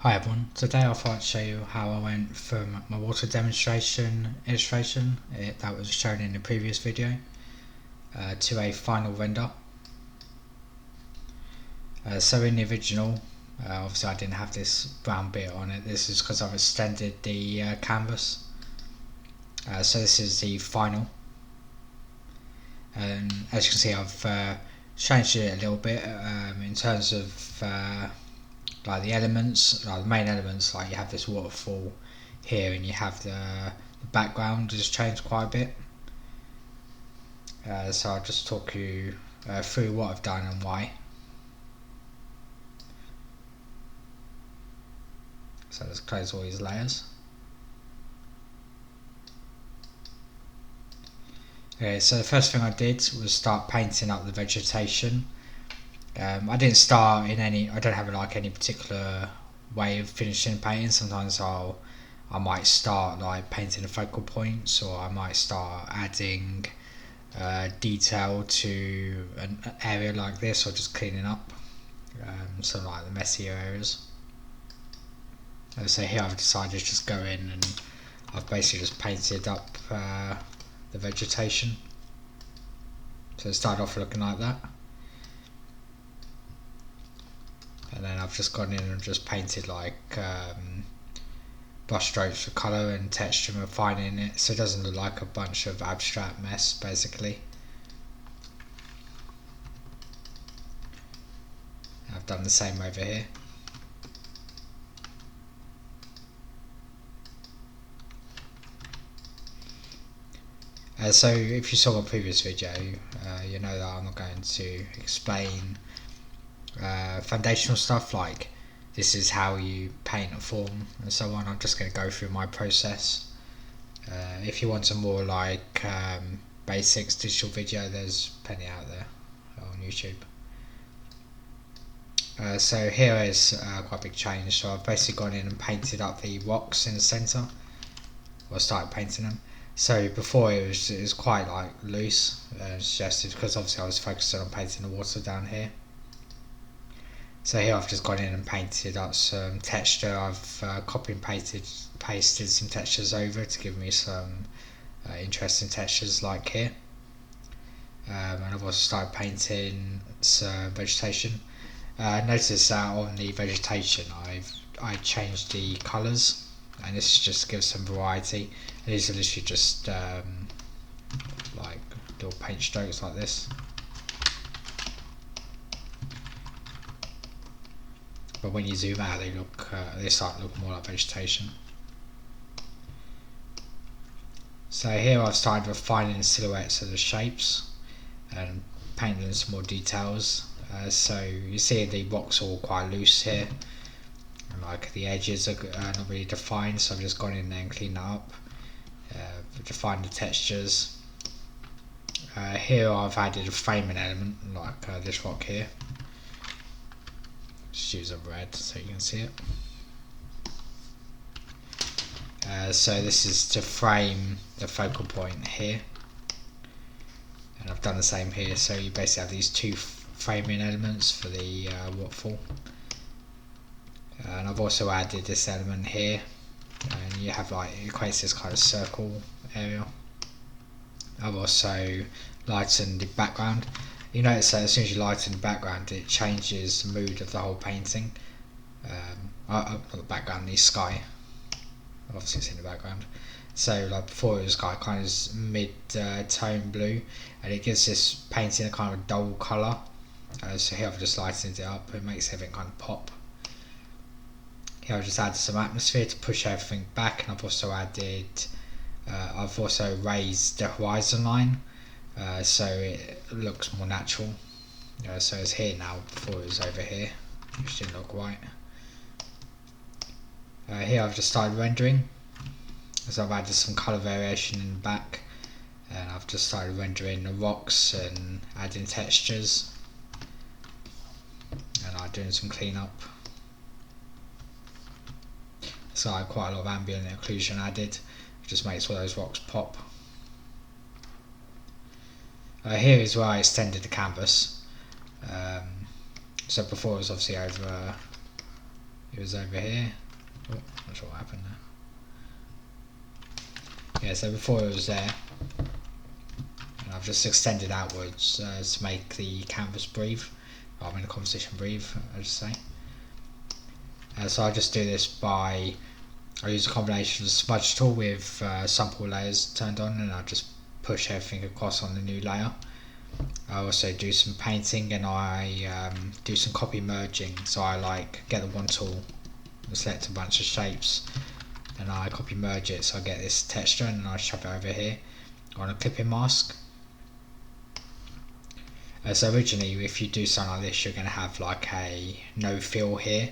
Hi everyone, today I thought I'd show you how I went from my water demonstration illustration that was shown in the previous video to a final render. So in the original, obviously I didn't have this brown bit on it. This is because I've extended the canvas. So this is the final, and as you can see I've changed it a little bit in terms of like the elements, like the main elements. Like you have this waterfall here, and you have the background has changed quite a bit. So I'll just talk you through what I've done and why. So let's close all these layers. Okay, so the first thing I did was start painting up the vegetation. I didn't start in I don't have like any particular way of finishing painting. Sometimes I might start like painting the focal points, or I might start adding detail to an area like this, or just cleaning up some like the messier areas. So here I've decided to just go in and I've basically just painted up the vegetation. So it started off looking like that, and then I've just gone in and just painted like brush strokes for colour and texture, and refining it so it doesn't look like a bunch of abstract mess basically. I've done the same over here. So if you saw my previous video, you know that I'm not going to explain foundational stuff like this is how you paint a form and so on. I'm just going to go through my process. If you want some more like basics digital video, there's plenty out there on YouTube. So here is quite a big change. So I've basically gone in and painted up the rocks in the centre, or started painting them. So before it was quite like loose, suggested, because obviously I was focusing on painting the water down here. So here I've just gone in and painted up some texture. I've copy and pasted some textures over to give me some interesting textures like here. And I've also started painting some vegetation. Notice that on the vegetation I changed the colours, and this just gives some variety. These are literally just like little paint strokes like this. But when you zoom out, they start to look more like vegetation. So here I've started refining the silhouettes of the shapes and painting some more details. So you see the rocks are all quite loose here, and like the edges are not really defined. So I've just gone in there and cleaned that up, defined the textures. Here I've added a framing element like this rock here. Just use a red so you can see it. So this is to frame the focal point here, and I've done the same here. So you basically have these two framing elements for the waterfall, and I've also added this element here, and you have like, it creates this kind of circle area. I've also lightened the background. You notice that as soon as you lighten the background, it changes the mood of the whole painting. Not the background, the sky. Obviously it's in the background. So like before it was kind of mid-tone blue, and it gives this painting a kind of dull colour. So here I've just lightened it up. It makes everything kind of pop. Here I've just added some atmosphere to push everything back, and I've also raised the horizon line, so it looks more natural. So it's here now, before it was over here, which didn't look right. Here I've just started rendering, so I've added some colour variation in the back, and I've just started rendering the rocks and adding textures, and I'm doing some cleanup. So I have quite a lot of ambient occlusion added, which just makes all those rocks pop. Here is where I extended the canvas. So before it was obviously over it was over here. Oh, not sure what happened there. Yeah, so before it was there, and I've just extended outwards to make the canvas breathe, rather than the composition breathe, I just say. So I just do this by, I use a combination of the smudge tool with sample layers turned on, and I just push everything across on the new layer. I also do some painting, and I do some copy merging, so I get the one tool and select a bunch of shapes, and I copy merge it so I get this texture, and I shove it over here on a clipping mask. So originally, if you do something like this, you're going to have like a no fill here.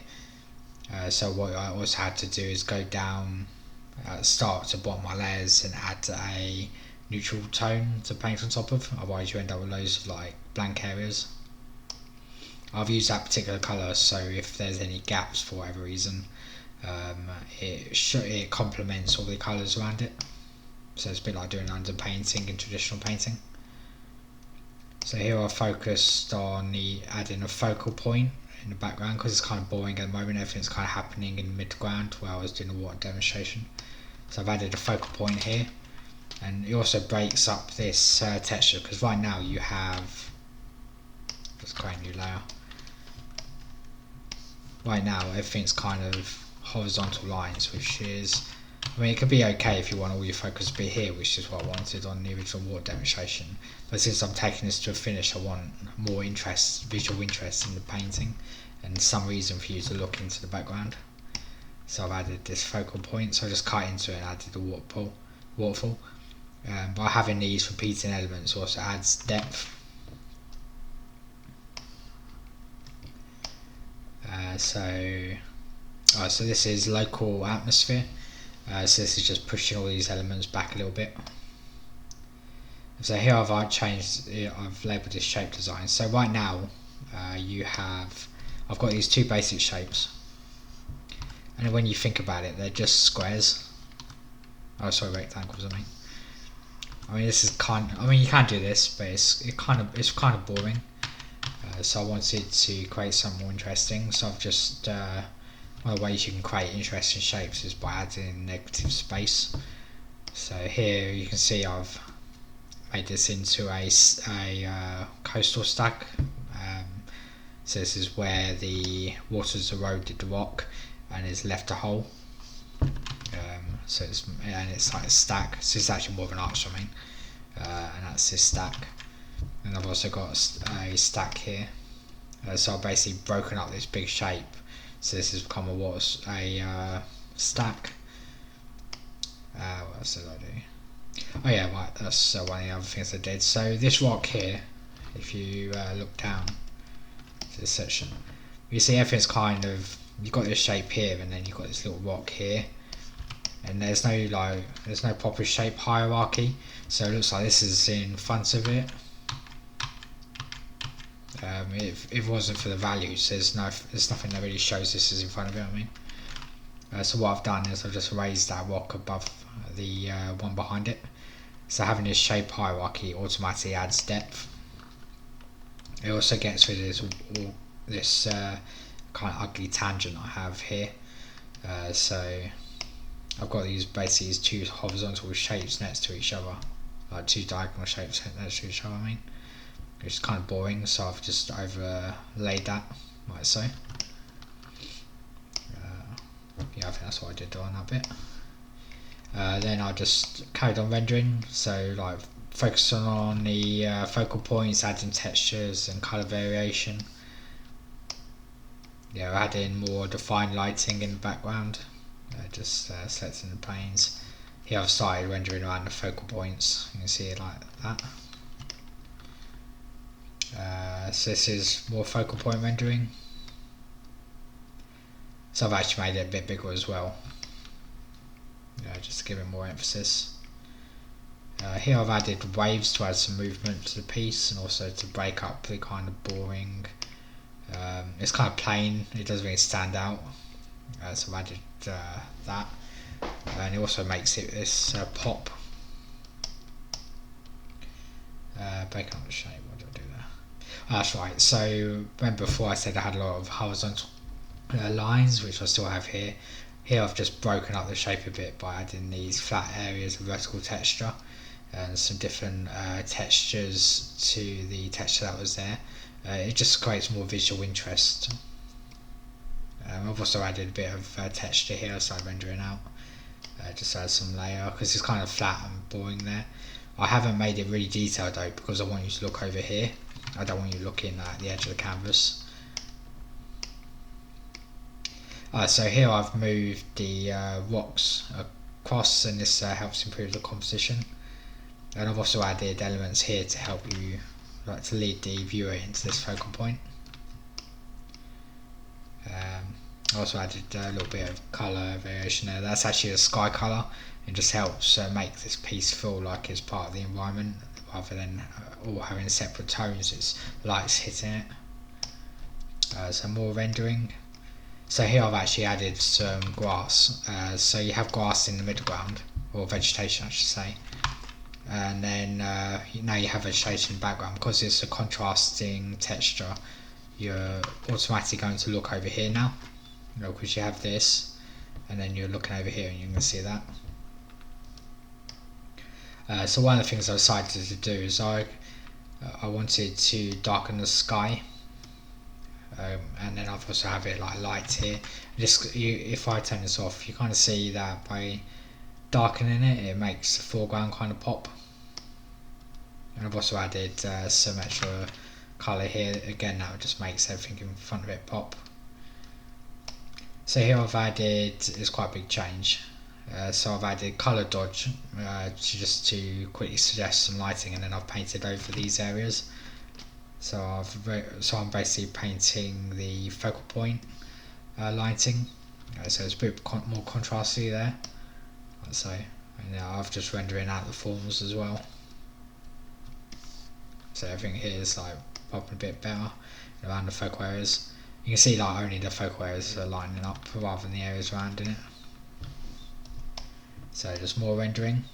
So what I also had to do is go down, start to bottom my layers and add a neutral tone to paint on top of, otherwise you end up with loads of like blank areas. I've used that particular colour, so if there's any gaps for whatever reason, it complements all the colours around it. So it's a bit like doing underpainting in traditional painting. So here I focused on adding a focal point in the background, because it's kind of boring at the moment. Everything's kind of happening in the midground where I was doing a water demonstration. So I've added a focal point here, and it also breaks up this texture, because right now you have, let's create a new layer. Right now everything's kind of horizontal lines, which is, I mean, it could be okay if you want all your focus to be here, which is what I wanted on the original water demonstration, but since I'm taking this to a finish, I want more interest, visual interest in the painting, and some reason for you to look into the background. So I've added this focal point, so I just cut into it and added the waterfall. By having these repeating elements also adds depth. So this is local atmosphere. So this is just pushing all these elements back a little bit. So here I've labelled this shape design. So right now I've got these two basic shapes, and when you think about it, they're just squares. Oh, sorry, rectangles. I mean this is you can do this, but it's kind of boring. So I wanted to create something more interesting. So I've just one of the ways you can create interesting shapes is by adding negative space. So here you can see I've made this into a coastal stack. So this is where the water's eroded the rock and has left a hole. So it's like a stack. So it's actually more of an arch, and that's this stack. And I've also got a stack here. So I've basically broken up this big shape. So this has become a stack. What else did I do? Oh yeah, right, that's one of the other things I did. So this rock here, if you look down to this section, you see everything's you've got this shape here, and then you've got this little rock here, and there's no proper shape hierarchy. So it looks like this is in front of it. If it wasn't for the values, there's nothing that really shows this is in front of it. So what I've done is I've just raised that rock above the one behind it. So having this shape hierarchy automatically adds depth. It also gets rid of this kind of ugly tangent I have here. So I've got these two horizontal shapes next to each other, like two diagonal shapes next to each other. Which is kind of boring, so I've just overlaid that, like so. Yeah, I think that's what I did on that bit. Then I just carried on rendering, so focusing on the focal points, adding textures and colour variation. Yeah, adding more defined lighting in the background, just selecting the planes. Here I've started rendering around the focal points, you can see it like that. So this is more focal point rendering. So I've actually made it a bit bigger as well, just to give it more emphasis. Here I've added waves to add some movement to the piece, and also to break up the kind of boring. It's kind of plain, it doesn't really stand out. So I've added that, and it also makes it this pop. Break up the shape. That's right, so remember before I said I had a lot of horizontal lines, which I still have here. Here I've just broken up the shape a bit by adding these flat areas of vertical texture and some different textures to the texture that was there. It just creates more visual interest. I've also added a bit of texture here, so I'm rendering out. Just add some layer because it's kind of flat and boring there. I haven't made it really detailed though because I want you to look over here. I don't want you looking at the edge of the canvas. So here I've moved the rocks across, and this helps improve the composition. And I've also added elements here to help you, to lead the viewer into this focal point. I also added a little bit of colour variation there. That's actually a sky colour. It just helps make this piece feel like it's part of the environment rather than all having separate tones. It's lights hitting it. So more rendering. So here I've actually added some grass. So you have grass in the middle ground, or vegetation I should say, and then now you have vegetation in the background. Because it's a contrasting texture, you're automatically going to look over here now, because you have this, and then you're looking over here and you can see that. So one of the things I decided to do is I wanted to darken the sky. And then I've also have it like light here. If I turn this off, you kind of see that by darkening it, it makes the foreground kind of pop. And I've also added some extra colour here. Again, that just makes everything in front of it pop. So here I've added, it's quite a big change. So I've added colour dodge just to quickly suggest some lighting, and then I've painted over these areas. So I'm basically painting the focal point lighting, so it's a bit more contrasty there. So, and now I've just rendering out the forms as well. So everything here is like popping a bit better around the focal areas. You can see like only the focal areas are lining up rather than the areas around in it. So just more rendering.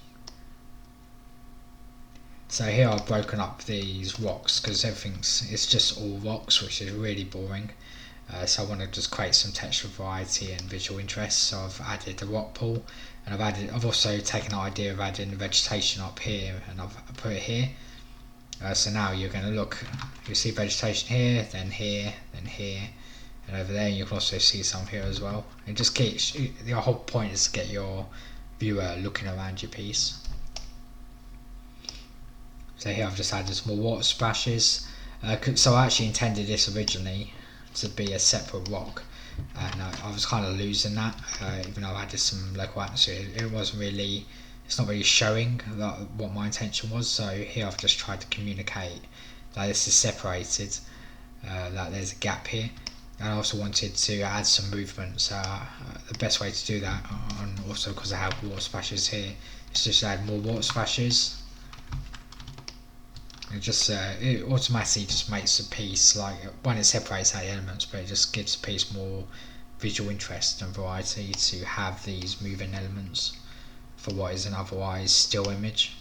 So here I've broken up these rocks because it's just all rocks, which is really boring. So I want to just create some texture variety and visual interest. So I've added the rock pool, and I've also taken the idea of adding the vegetation up here, and I've put it here. So now you're going to look, you see vegetation here, then here, then here, and over there. And you can also see some here as well. It just keeps, the whole point is to get your viewer looking around your piece. So here I've just added some more water splashes. So I actually intended this originally to be a separate rock, and I was kind of losing that, even though I added some local atmosphere. It wasn't really, it's not really showing what my intention was. So here I've just tried to communicate that this is separated, that there's a gap here. And I also wanted to add some movement. So the best way to do that, and also because I have water splashes here, is just add more water splashes. It automatically just makes the piece, like when it separates out the elements, but it just gives the piece more visual interest and variety to have these moving elements for what is an otherwise still image.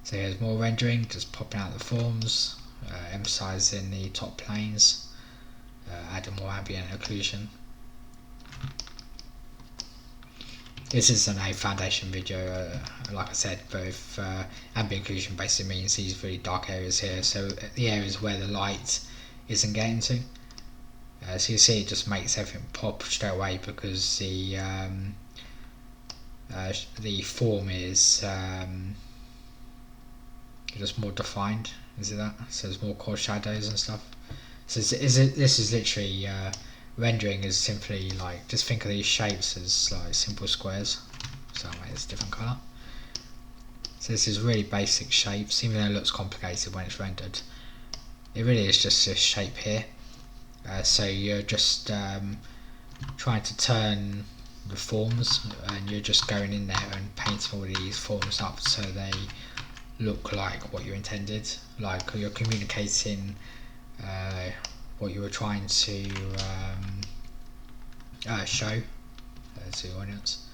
So here's more rendering, just popping out the forms, emphasising the top planes, adding more ambient occlusion. This isn't a foundation video, like I said, but if ambient occlusion basically means these really dark areas here, so the areas where the light isn't getting to. So you see it just makes everything pop straight away because the form is just more defined. Is it that? So there's more core shadows and stuff. So this is literally rendering is simply like, just think of these shapes as like simple squares. So I'll make this a different colour. So this is really basic shapes, even though it looks complicated when it's rendered. It really is just this shape here. So you're just trying to turn the forms, and you're just going in there and painting all these forms up so they look like what you intended, like you're communicating what you were trying to show to the audience.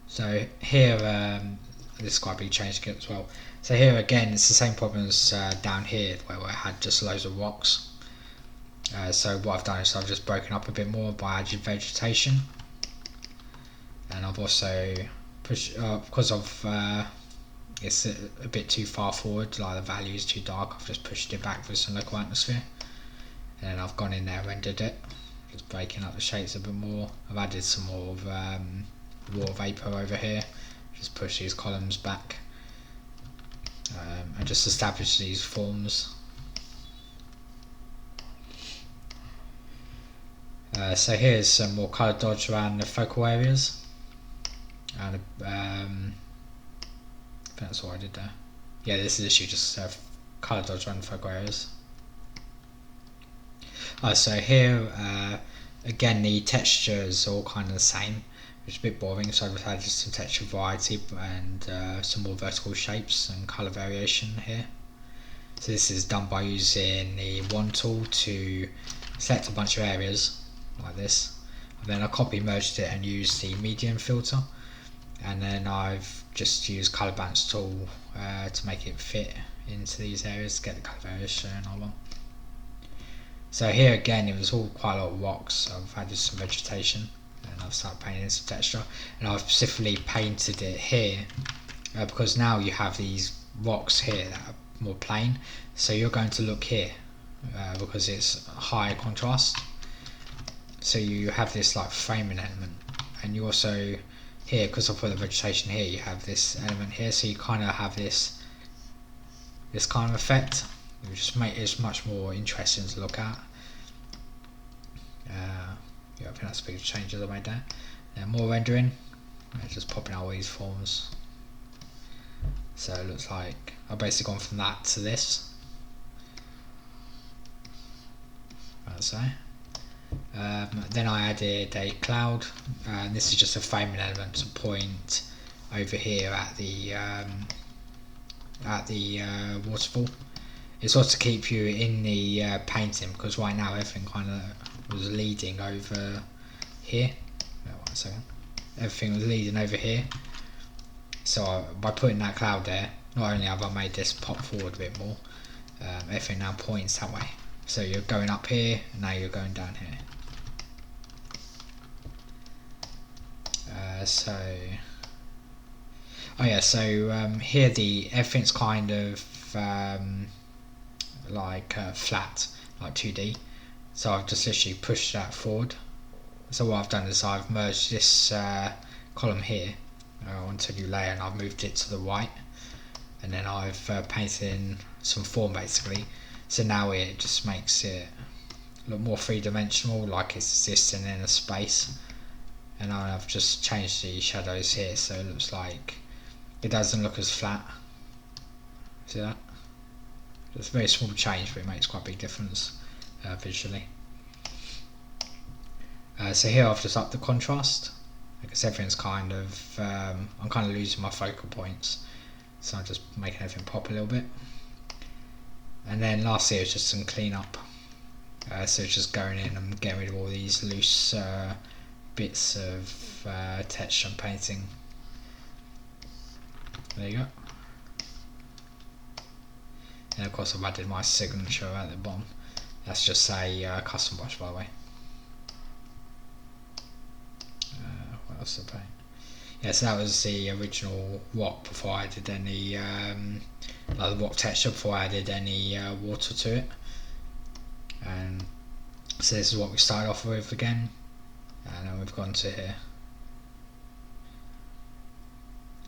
So here, this is quite a big change as well. So here again, it's the same problem as down here where I had just loads of rocks. So what I've done is I've just broken up a bit more by adding vegetation, and I've also pushed because of it's a bit too far forward, like the value is too dark. I've just pushed it back with some local atmosphere, and then I've gone in there and rendered it, just breaking up the shapes a bit more. I've added some more of water vapor over here, just push these columns back, and just establish these forms. So here's some more colour dodge around the focal areas, and that's what I did there. Yeah, this is literally just colour dodge around the focal areas. So here, again, the textures are all kind of the same, which is a bit boring, so I've added some texture variety and some more vertical shapes and colour variation here. So this is done by using the wand tool to select a bunch of areas like this, and then I copy merged it and used the median filter, and then I've just used colour balance tool to make it fit into these areas to get the colour variation I want. So here again, it was all quite a lot of rocks. I've added some vegetation and I've started painting some texture, and I've specifically painted it here because now you have these rocks here that are more plain, so you're going to look here because it's higher contrast, so you have this like framing element, and you also here, because I put the vegetation here, you have this element here, so you kind of have this kind of effect, which just makes it much more interesting to look at. Yeah, I think that's the biggest changes I made there. More rendering, just popping out all these forms. So it looks like I've basically gone from that to this. Then I added a cloud, and this is just a framing element to point over here at the waterfall. It's also to keep you in the painting, because right now everything kind of was leading over here. One second. Everything was leading over here. So by putting that cloud there, not only have I made this pop forward a bit more, everything now points that way. So you're going up here, and now you're going down here. Here everything's kind of flat, like 2D. So I've just literally pushed that forward. So what I've done is I've merged this column here onto a new layer, and I've moved it to the right, and then I've painted in some form basically. So now it just makes it look more three-dimensional, like it's existing in a space. And I've just changed the shadows here, so it looks like it doesn't look as flat. See that? It's a very small change, but it makes quite a big difference visually. So here I've just upped the contrast, because everything's kind of I'm kind of losing my focal points, so I'm just making everything pop a little bit. And then lastly, it's just some cleanup. So just going in and getting rid of all these loose bits of texture and painting. There you go. And of course I've added my signature at the bottom. That's just a custom brush, by the way. What else to paint? Yeah, so that was the original rock before I added any the rock texture, before I added any water to it. And so this is what we started off with again, and then we've gone to here.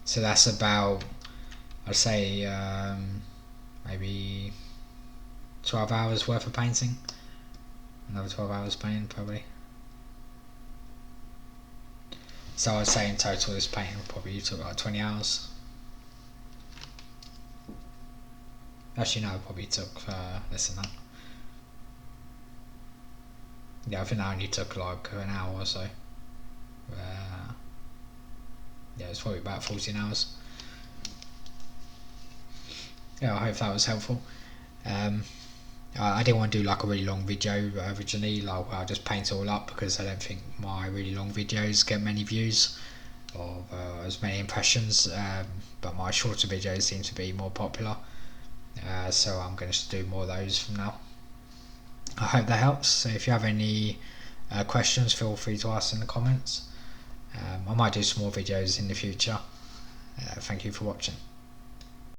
So that's about, I'd say maybe 12 hours worth of painting. Another 12 hours painting probably. So I'd say in total this painting probably took like 20 hours. Actually no, it probably took less than that. Yeah, I think that only took like an hour or so. Yeah, it's probably about 14 hours. Yeah, I hope that was helpful. I didn't want to do like a really long video originally, like I'll just paint it all up, because I don't think my really long videos get many views or as many impressions, but my shorter videos seem to be more popular, so I'm going to do more of those from now. I hope that helps. So if you have any questions, feel free to ask in the comments. I might do some more videos in the future. Thank you for watching.